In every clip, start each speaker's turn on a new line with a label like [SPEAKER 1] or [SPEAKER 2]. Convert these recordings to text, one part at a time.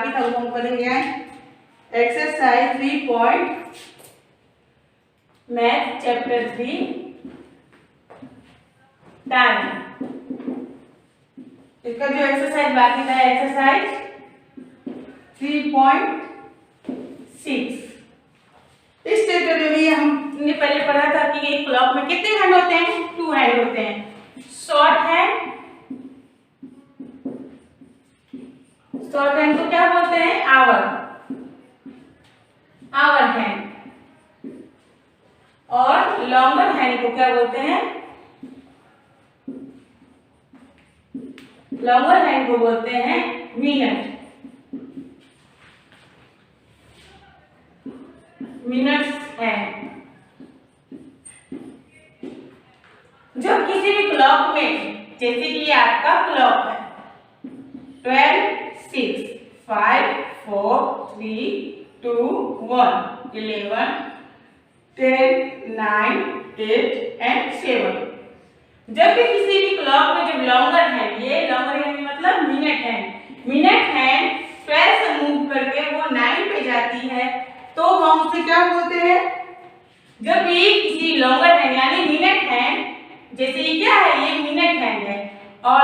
[SPEAKER 1] बाकी था वो हम करेंगे। Exercise 3 point math chapter 3 time. इसका जो एक्सरसाइज बाकी था एक्सरसाइज 3.6। इस चैप्टर में हमने पहले पढ़ा था कि एक क्लॉक में कितने हैंड होते हैं? 2 हैंड होते हैं। शॉर्ट हैंड को क्या बोलते हैं? Hour hand. और लॉन्गर हैंड को क्या बोलते हैं? लॉन्गर हैंड को बोलते हैं मिनट्स हैंड। जब किसी भी क्लॉक में, जैसे कि आपका क्लॉक है 12, 6, 5, 4, 3, 2, 1, 11, 10, 9, 8 and 7। जब भी किसी भी क्लॉक में जब लॉन्गर हैंड, ये लॉन्गर हैंड मतलब मिनट हैंड 12 से मूव करके वो 9 पे जाती है तो हम उसे क्या बोलते हैं? जब भी किसी लॉन्गर हैंड यानी मिनट हैंड, जैसे ये क्या है? ये मिनट हैंड है और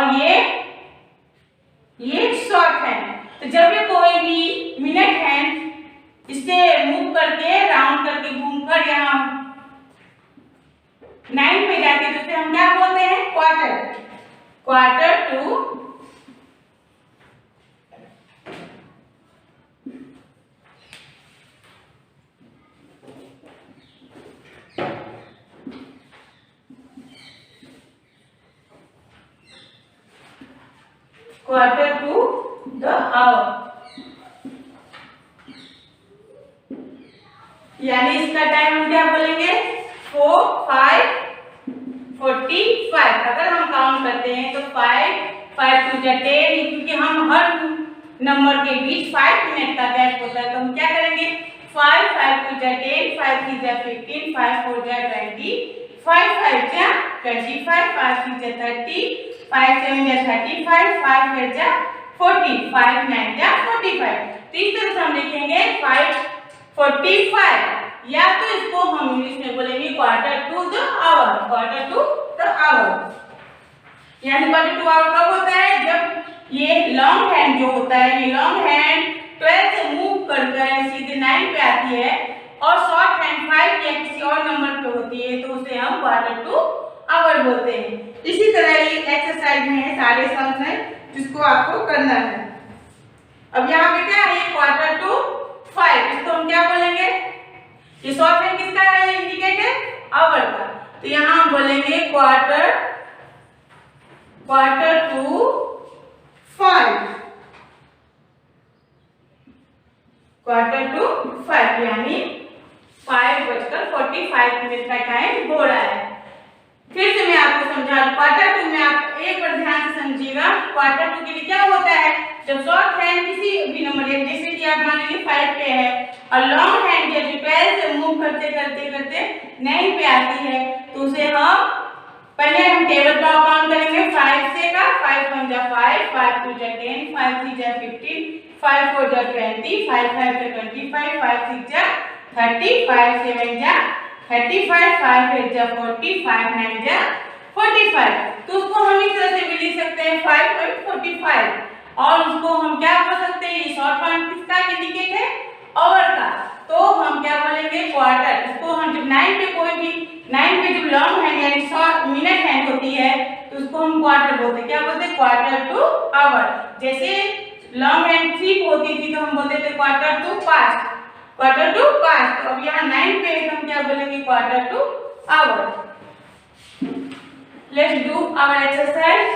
[SPEAKER 1] ये शॉर्ट हैंड। तो जब भी कोई भी मिनट हैंड इससे मूव करके राउंड करके घूमकर यहाँ 9 पे जाती है तो उसे हम क्या बोलते हैं? Quarter to the hour. यानी इसका टाइम हम क्या बोलेंगे? 4, 5, 45। अगर हम काउंट करते हैं तो 5, 5 2 10, क्योंकि हम हर नंबर के बीच 5 मिनट का गैप होता है तो हम क्या करेंगे? 5, 5 2 10, 5 3 15, 5 4 20, 5 5 25, 5 6 30, 5 7 35, 5 8 40, 5 9 45। तो इस तरह से हम लिखेंगे 5:45 या तो इसको हम इंग्लिश में बोलेंगे क्वार्टर टू द आवर। यानी क्वार्टर टू आवर कब होता है? जब ये लॉन्ग हैंड जो होता है, ये लॉन्ग हैंड 12 से मूव करके सीधे 9 पे आती है और शॉर्ट हैंड 5 या किसी और नंबर पे होती है तो उसे हम क्वार्टर टू आवर बोलते हैं। इसी तरह ये एक्सरसाइज में है सारे सम्स हैं जिसको आपको करना है। अब यहाँ पे क्या है? क्वार्टर टू 5, इसको हम क्या बोलेंगे? ये शॉर्ट हैंड किसका है? इंडिकेटर आवर का। तो यहाँ हम बोलेंगे क्वार्टर टू 5 यानी 5:45 का टाइम हो रहा है। फिर से मैं आपको समझा, क्वार्टर टू में आप एक बार ध्यान से समझिएगा। क्वार्टर टू के लिए क्या होता है? जब शॉर्ट हैंड किसी भी नंबर, जैसे कि आप मान लीजिए 5 पे है और लॉन्ग हैंड जब 12 से मूव करते 9 पे आती है तो उसे हम पहले हम टेबल पर काउंट करेंगे 5 से का 5 1 जा 5, 5 2 जा 10, 5 3 जा 15, 5 4 जा 20, 5 5 जा 25, 5 6 जा 30, 5 7 जा 35, 5 8 जा 40, 5 9 जा 45। तो उसको हम इस तरह से भी लिख सकते हैं 5:45 और उसको हम क्या बोल सकते हैं? ये शॉर्ट फॉर्म किसका इंडिकेट है? आवर का। तो हम क्या बोलेंगे? क्वार्टर। इसको हम जब 9 पे कोई भी 9 पे जब लॉन्ग हैंड यानी शॉर्ट मिनट हैंड होती है तो उसको हम क्वार्टर बोलते हैं। क्या बोलते हैं? Quarter to hour. जैसे लॉन्ग हैंड 3 होती थी तो हम बोलते थे क्वार्टर टू 5। तो अब यहाँ 9 पे हम क्या बोलेंगे? Quarter to hour. Let's do our exercise.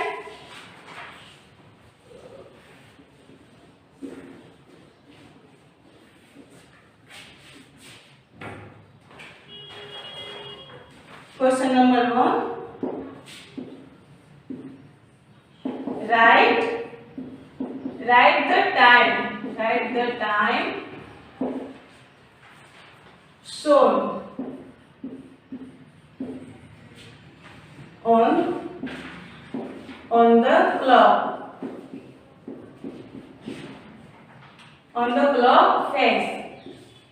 [SPEAKER 1] Question number 1. Write the time shown on the clock. On the clock face.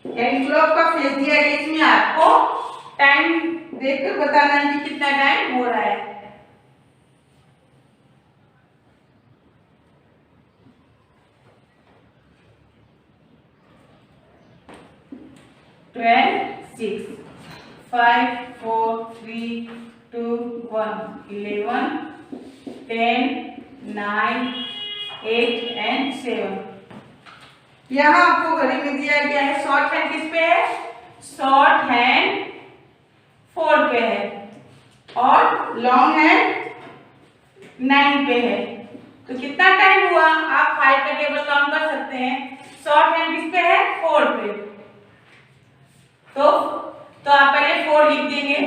[SPEAKER 1] यानी क्लॉक का फेस दिया गया, इसमें आपको टाइम देखकर बताना है कि कितना टाइम हो रहा है। 12, 6, 5, 4, 3, 2, 1, 11, 10, 9, 8 and 7। यहाँ आपको घड़ी में दिया गया है। शॉर्ट हैंड किस पे है? शॉर्ट हैंड 4 पे है और लॉन्ग हैंड 9 पे है। तो कितना टाइम हुआ आप 5 का टेबल काउंट कर सकते हैं। शॉर्ट हैंड किस पे है? 4 पे। तो आप पहले 4 लिख देंगे,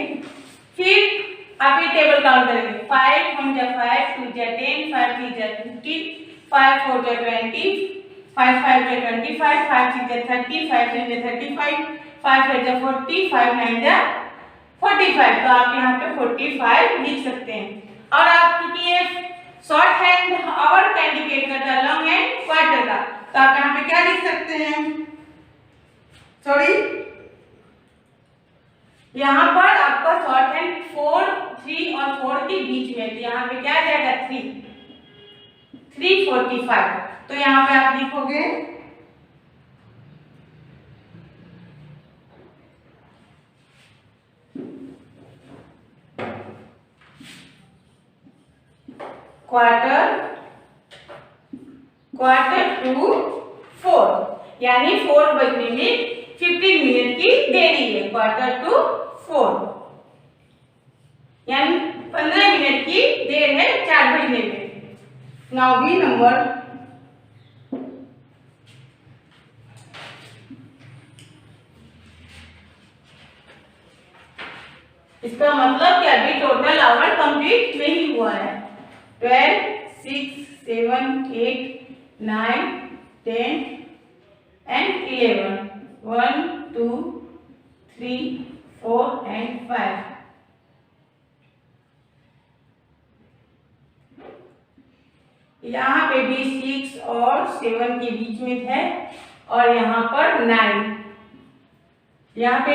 [SPEAKER 1] फिर आप ये टेबल काउंट करेंगे। 5 1 जा 5, 2 जा 10, 5 3 जा 15, 5 4 जा 20, 5 5 जा 25, 5 6 जा 30, 5 7 जा 35, 5 8 जा 40, 5 9 जा 45। तो आप यहाँ पे 45 लिख सकते हैं। और आप क्योंकि ये शॉर्ट हैंड आवर का इंडिकेट करता है, लॉन्ग हैंड क्वार्टर का, तो आप यहाँ पे क्या लिख सकते हैं? सॉरी, यहाँ पर आपका शॉर्ट हैंड 4, 3 और 4 के बीच में, तो यहाँ पे क्या आ जाएगा? 345। तो यहाँ पे आप लिखोगे क्वार्टर टू 4, यानी 4 बजने में 15 मिनट की देरी है। क्वार्टर टू 4 यानी 15 मिनट की देर है 4 बजने में। नाउ बी नंबर, इसका मतलब कि अभी टोटल आवर कंप्लीट नहीं हुआ है। 12, 6, 7, 8, 9, 10 and 11, 1, 2, 3, 4 and 5। यहाँ पे भी 6 और 7 के बीच में है और यहाँ पर 9। यहाँ पे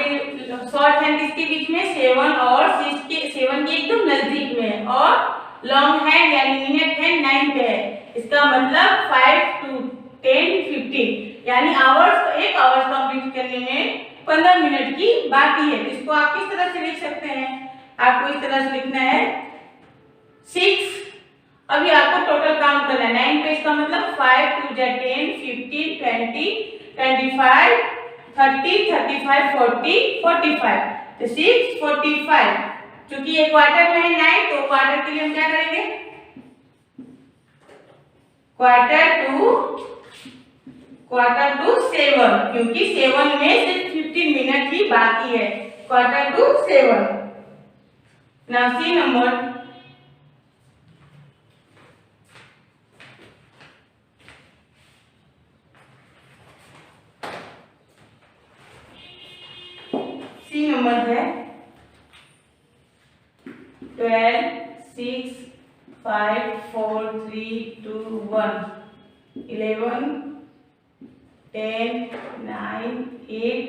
[SPEAKER 1] शॉर्ट हैंड किसके बीच में? 7 और 6 के, 7 के एकदम नजदीक में, और लॉन्ग हैंड यानी मिनट हैंड 9 पे है। इसका मतलब 5 to 10, 15 यानी आवर्स, एक आवर्स कंप्लीट करने में 15 मिनट की बाकी है। इसको आप किस तरह से लिख सकते हैं? आपको इस तरह से लिखना है 6, अभी आपको टोटल काउंट करना है 9 पे, इसका मतलब 5 2 जा 10, 15, 20, 25, 30, 35, 40, 45। तो 6 45। क्योंकि ये क्वार्टर में है 9, तो क्वार्टर के लिए हम क्या करेंगे? क्वार्टर टू 7, क्योंकि 7 में सिर्फ 15 मिनट ही बाकी है। Quarter to 7। Now see number, see number है 12, 6, 5, 4, 3, 2, 1, 11, 10, 9, 8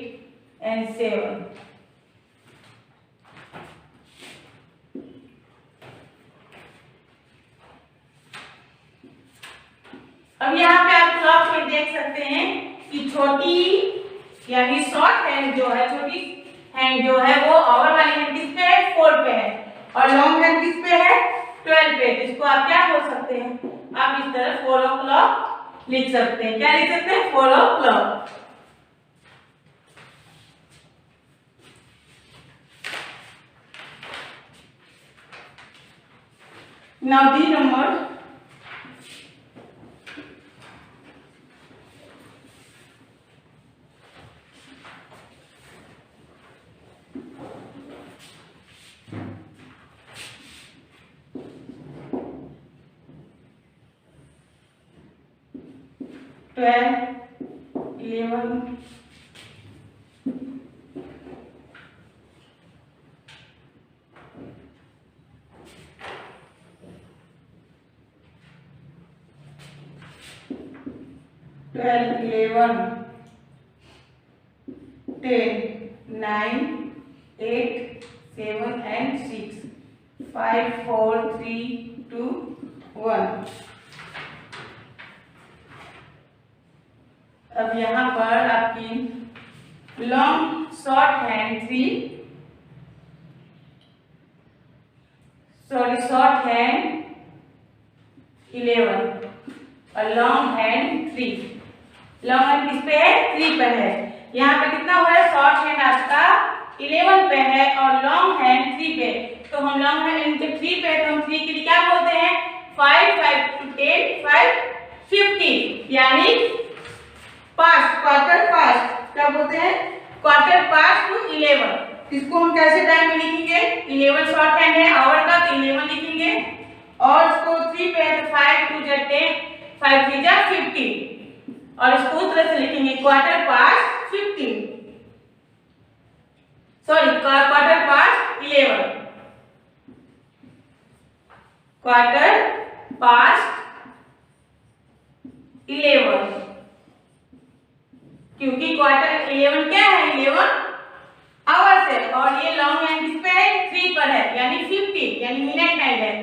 [SPEAKER 1] and 7। अब यहाँ पे आप क्लॉक में देख सकते हैं कि छोटी यानी शॉर्ट हैंड जो है, छोटी हैंड जो है वो आवर वाली हैंड किस पे है? 4 पे है, और लॉन्ग हैंड किस पे है? 12 पे। इसको आप क्या बोल सकते हैं? आप इस तरह 4 o'clock लिख सकते हैं। क्या लिख सकते हैं? 4 o'clock। Now the number, twelve, 11, 12 12, 11, 10, 9, 8, 7 and 6, 5, 4, 3, 2, 1। अब यहाँ पर आपकी long short hand 3, short hand 11 और लॉन्ग हैंड 3। लॉन्ग हैंड किस पे है? 3 पर है। यहाँ पे कितना हुआ है? शॉर्ट हैंड आपका 11 पे है और लॉन्ग हैंड 3 पे। तो हम लॉन्ग हैंड जब 3 पे है तो हम 3 के लिए क्या बोलते हैं? 5, 5 to 10, 5, 15, यानी पास्ट, क्वार्टर पास्ट। क्या बोलते हैं? Quarter past two 11। इसको हम कैसे टाइम में लिखेंगे? 11 शॉर्ट हैंड है आवर का, तो 11 लिखेंगे और इसको 3 पे है तो 5 2 जा 10, 5 3 जा 15 और इसको उस तरह से लिखेंगे quarter past 15, sorry quarter past 11, quarter past 11, क्योंकि क्वार्टर 11 क्या है? 11 आवर्स है और ये लॉन्ग हैंड किस पे है? 3 पर है, यानी 15, यानी मिनट हैंड है।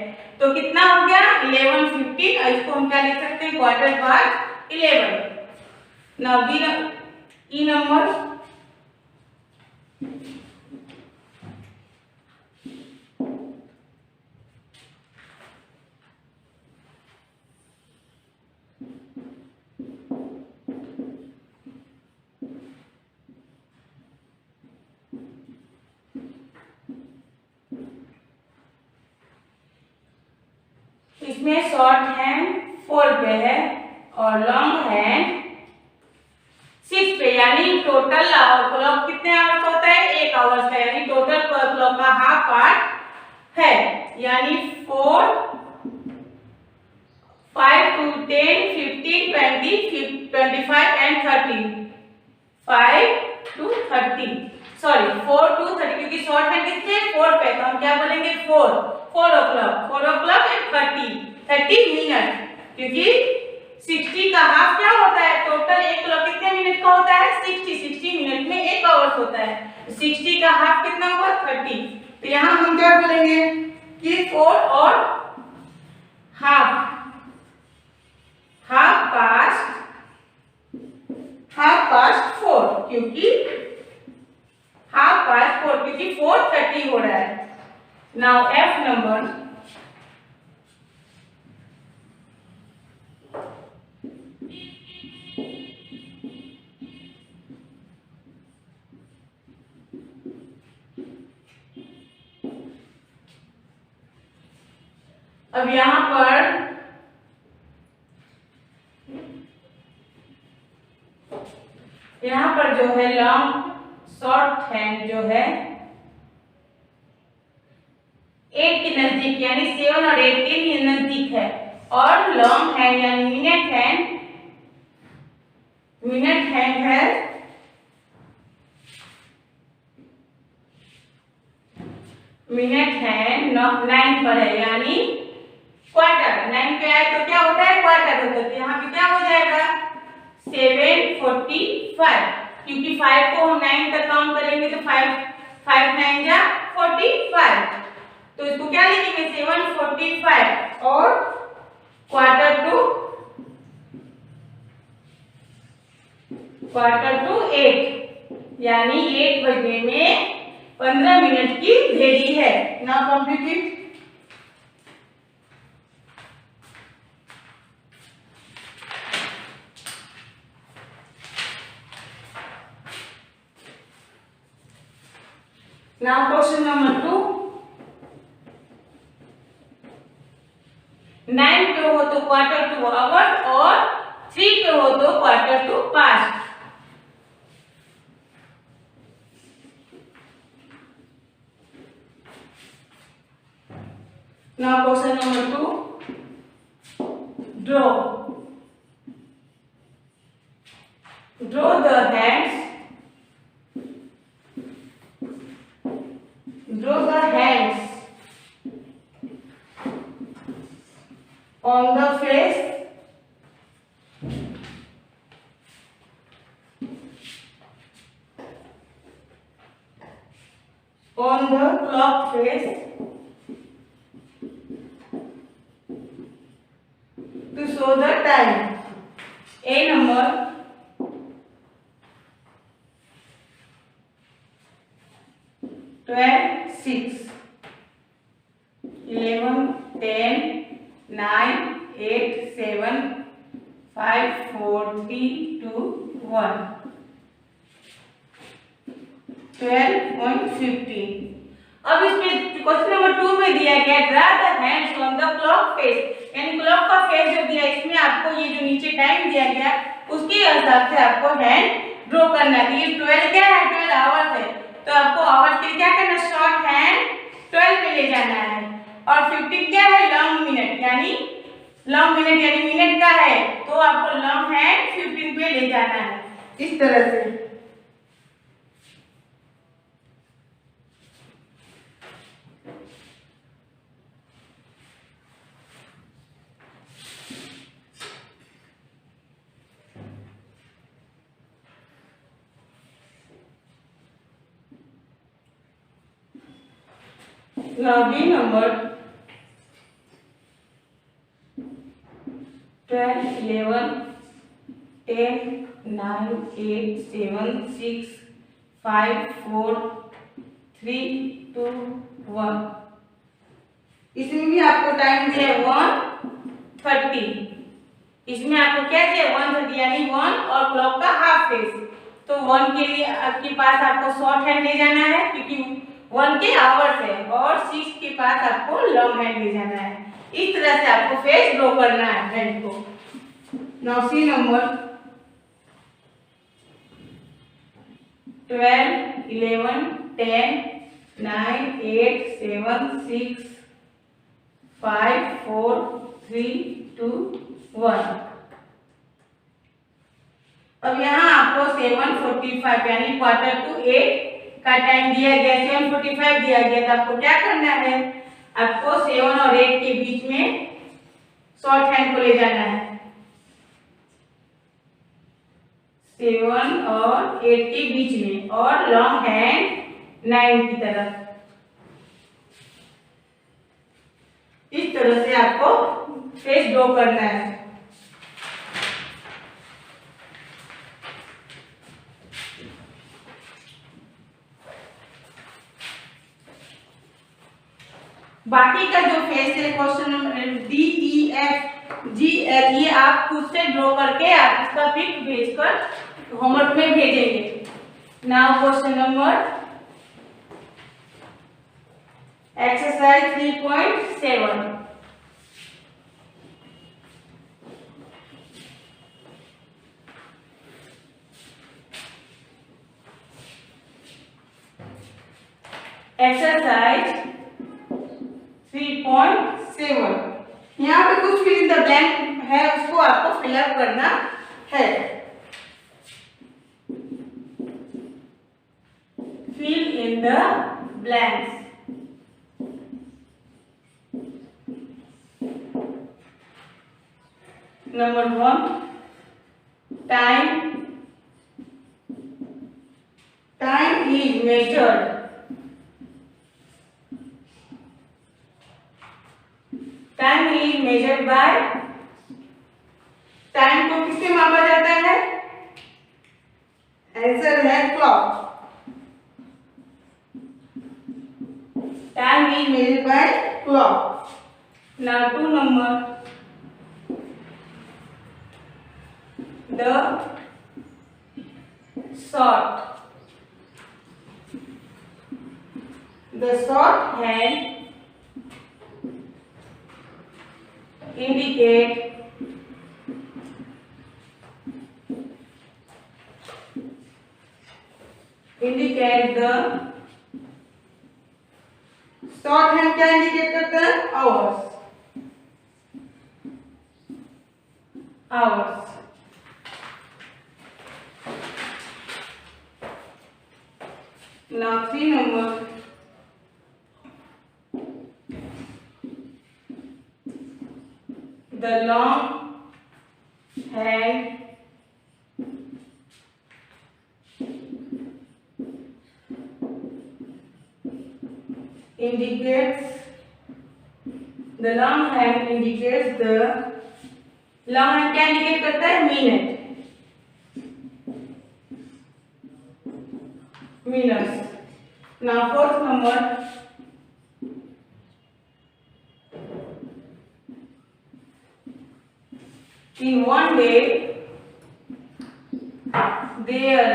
[SPEAKER 1] तो कितना हो गया? 11, 15 और इसको हम क्या लिख सकते हैं? Quarter past 11। नाउ ई नंबर इसमें शॉर्ट हैंड 4 पे है और लॉन्ग हैंड 6 पे, यानी टोटल क्लॉक कितने आवर्स होता है? 1 आवर्स का, यानी टोटल क्लॉक का हाफ पार्ट है, यानी 4, 5 to 10, 15, 20, 25 and 30, 5 to 30, sorry 4 to 30, क्योंकि शॉर्ट हैंड कितने? 4 पे, तो हम क्या बोलेंगे? 4 o'clock and 30 मिनट, क्योंकि 60 का हाफ क्या होता है? टोटल 1 क्लॉक कितने मिनट का होता है? 60 मिनट में 1 आवर्स होता है। 60 का हाफ कितना हुआ? 30। तो यहाँ हम क्या बोलेंगे कि 4 और हाफ पास्ट 4, क्योंकि हाफ पास्ट 4, क्योंकि 4:30 हो रहा है। नाउ एफ नंबर अब यहां पर जो है लॉन्ग शॉर्ट हैंड जो है 8 के नजदीक, यानी 7 और 8 के नजदीक है और लॉन्ग हैंड यानी मिनट हैंड है 9 पर है, यानी क्वार्टर। 9 पे आए तो क्या होता है? क्वार्टर होता है। तो यहाँ पे क्या हो जाएगा? 7:45, क्योंकि 5 को हम 9 तक काउंट करेंगे तो 5 9 जा 45, तो इसको क्या लिखेंगे? 7:45 और क्वार्टर टू 8, यानी 8 बजने में 15 मिनट की देरी है। Now complete it. Now question number 2, 9 पे हो तो क्वार्टर टू आवर और 3 पे हो तो quarter to past. Now question number 2, draw the hands on the face on the clock face to show the time. A number, 12, 6, 11, 10, 9, 8, 7, 5, 4, 3, 2, 1. 12.15. अब इसमें question number 2 में दिया गया draw the hands on the clock face, यानी clock का face जो दिया इसमें आपको ये जो नीचे टाइम दिया गया उसके हिसाब से आपको हैंड ड्रॉ करना है। ये 12 क्या है, 12 आवर्स है, तो आपको आवर्स के लिए क्या करना है, शॉर्ट हैंड 12 पे ले जाना है। और 15 क्या है, लॉन्ग मिनट, यानी लॉन्ग मिनट यानी मिनट का है, तो आपको लॉन्ग हैंड 15 पे ले जाना है, इस तरह से। Now B number 12, 11, 10, 9, 8, 7, 6, 5, 4, 3, 2, 1. इसमें भी आपको टाइम दिया है 1:30। इसमें आपको क्या दिया, 1:30 यानी 1 और क्लॉक का हाफ फेस। तो 1 के लिए आपके पास आपको शॉर्ट हैंड ले जाना है, क्योंकि 1 के आवर्स है, और 6 के पास आपको लॉन्ग हैंड ले जाना है। इस तरह से आपको फेस ड्रॉ करना है हैंड को। Now see number 12, 11, 10, 9, 8, 7, 6, 5, 4, 3, 2, 1. अब यहाँ आपको 7:45 यानी 7:45 का टाइम दिया गया, 7:45 दिया गया, तो आपको क्या करना है, आपको 7 और 8 के बीच में शॉर्ट हैंड को ले जाना है। 7 और 8 के बीच में, और लॉन्ग हैंड 9 की तरफ। इस तरह से आपको फेस ड्रॉ करना है। बाकी का जो फेस है question number D, E, F, G, L, ये आप खुद से ड्रॉ करके आप इसका पिक भेजकर होमवर्क में भेजेंगे। Now question number exercise 3.7। Exercise 3.7, यहाँ पे कुछ फिल इन द ब्लैंक है, उसको आपको फिलअप करना है। Fill in the blanks. Number 1, time is measured. Time is measured by, time को किससे मापा जाता है, आंसर है clock. Time is measured by clock. Now 2 number, the short hand indicate the short hand क्या इंडिकेट करता है, hours. Now 3 number, the long hand indicates the long hand indicates the long hand क्या indicate करता है? minutes. Now fourth number, in one day there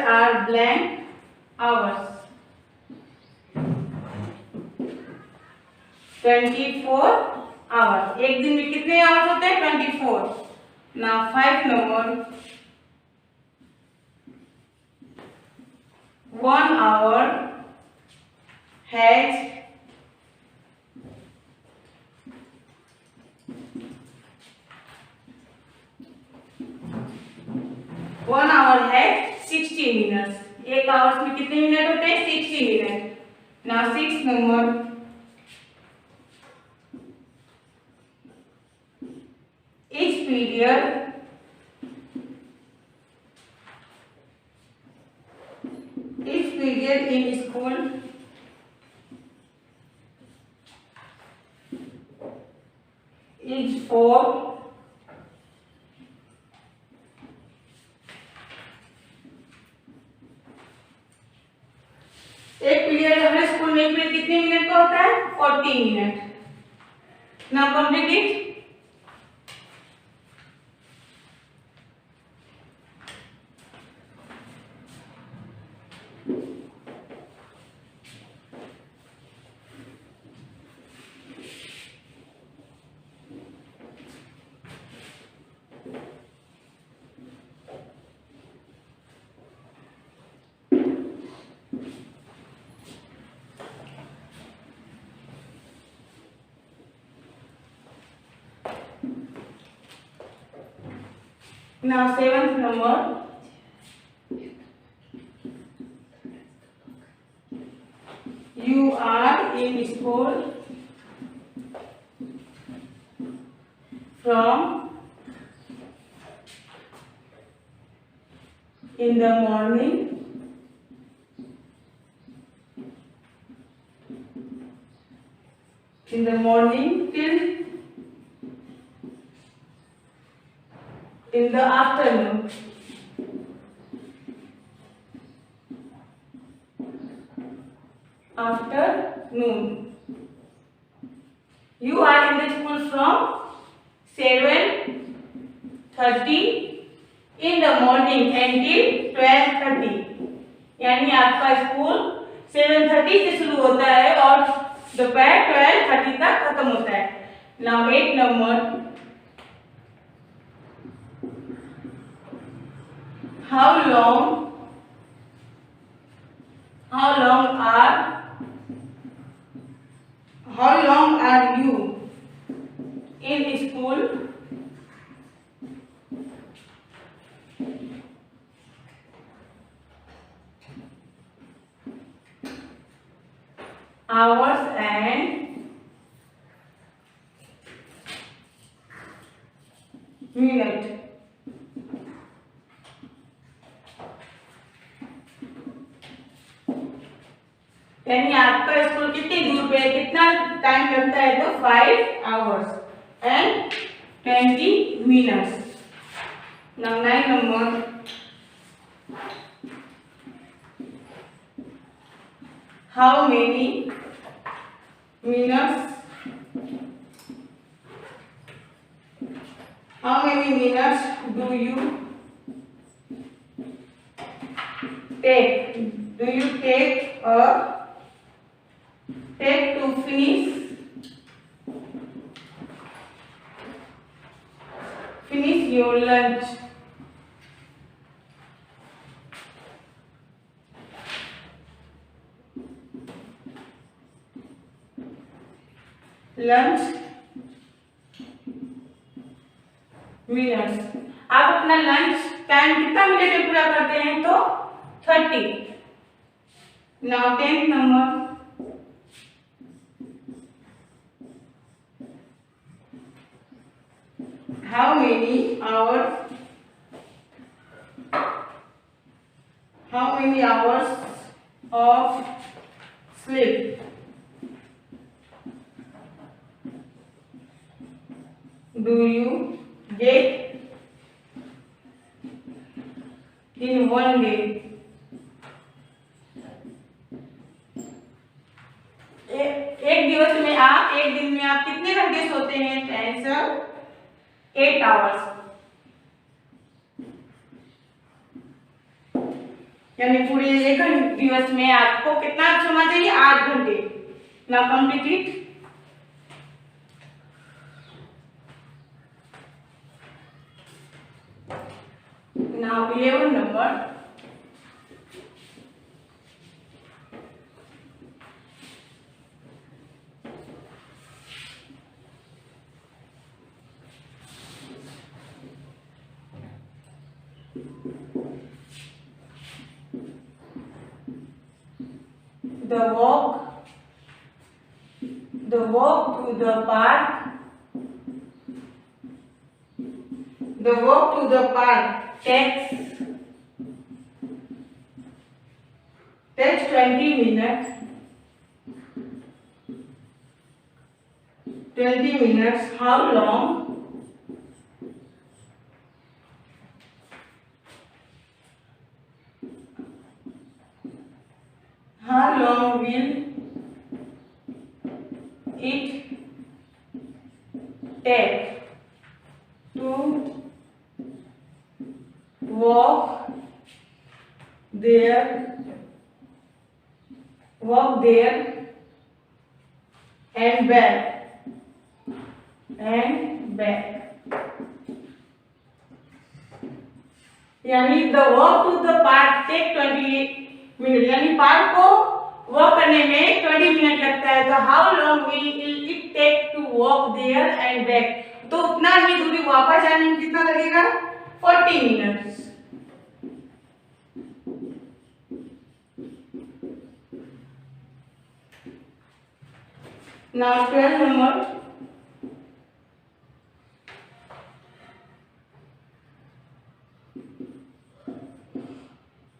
[SPEAKER 1] are blank hours. 24 hours. एक दिन में कितने आवर्स होते हैं? 24. Now 5 number, 1 hour has 60 minutes. एक आवर्स में कितने मिनट होते हैं? 60 minute. Now 6 number, each period in school is for एक पीरियड हमारे स्कूल में एक पीरियड कितने मिनट का होता है? 40 minute. Now complete it. Now 7th number, you are in school from in the morning till in the afternoon. You are in the school from 7:30 in the morning until 12:30. यानी आपका school 7:30 से शुरू होता है और दोपहर 12:30 तक खत्म होता है. Now 8 number, how long are you in school? Hours and minute. यानी आपका स्कूल कितनी दूर पे है? कितना टाइम लगता है? तो 5 hours and 20 minutes. Now 9 number, how many minutes do you take to finish your lunch? Minutes. आप अपना लंच टाइम कितना मिनट में पूरा करते हैं? तो 30. Now 10th number, how many hours How many hours of sleep do you get in one day? एक दिन में आप कितने घंटे सोते हैं? तो आंसर 8 आवर्स, यानी पूरे एक दिवस में आपको कितना सोना चाहिए? 8 घंटे। Now complete it. Now 11 number, the walk to the park. The walk to the park takes 20 minutes. 20 minutes. How long? How long will it take to walk there and back? यानी the walk to the park take 20 minute, यानी park को walk करने में 20 minute लगता है। तो how long will it take to walk there and back? तो उतना ही दूरी वापस जाने में कितना लगेगा? 40 minutes. Now 12 number,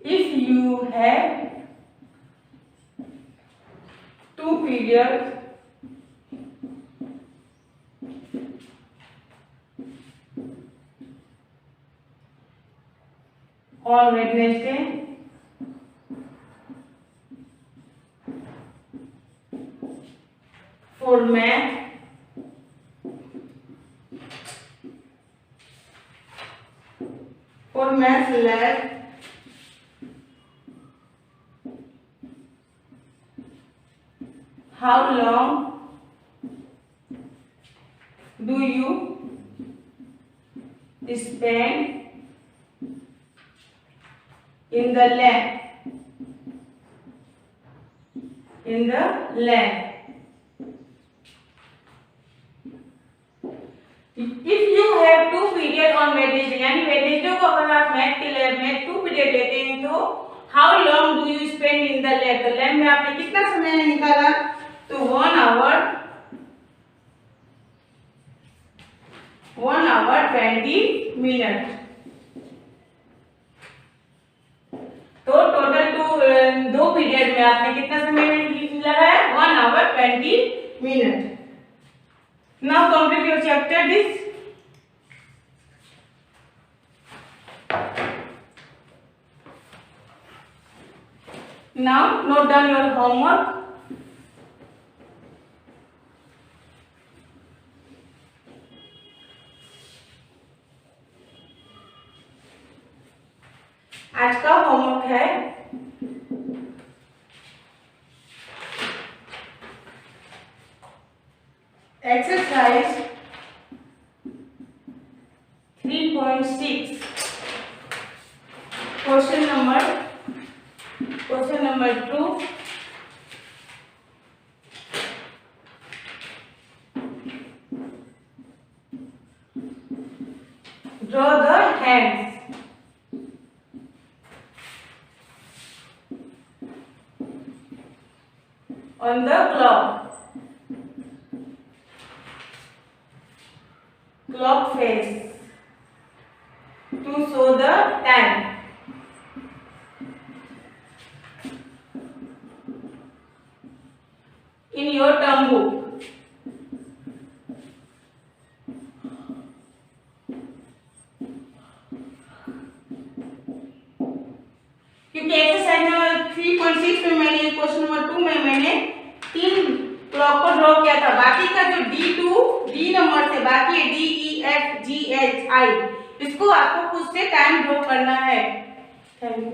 [SPEAKER 1] if you have 2 periods on Wednesday for math, lab, how long do you spend in the lab? If you have 2 period on Wednesday, यानी Wednesday को अगर आप मैथ के लैब में 2 पीरियड लेते हैं तो how long do you spend in the lab? तो लैब में आपने कितना समय निकाला? तो 1 hour 20 मिनट। तो टोटल 2 पीरियड में आपने कितना समय लगाया? 1 hour 20 minute. Now complete your chapter this. Now note down your homework. आज का होमवर्क है exercise 3.6 question number 2 draw the hands on the clock face to show the time. 6.6 में मैंने क्वेश्चन नंबर 2 में मैंने 3 क्लॉक को ड्रॉ किया था। बाकी का जो डी नंबर से बाकी है DEFGHI, इसको आपको खुद से टाइम ड्रॉ करना है। Thank you.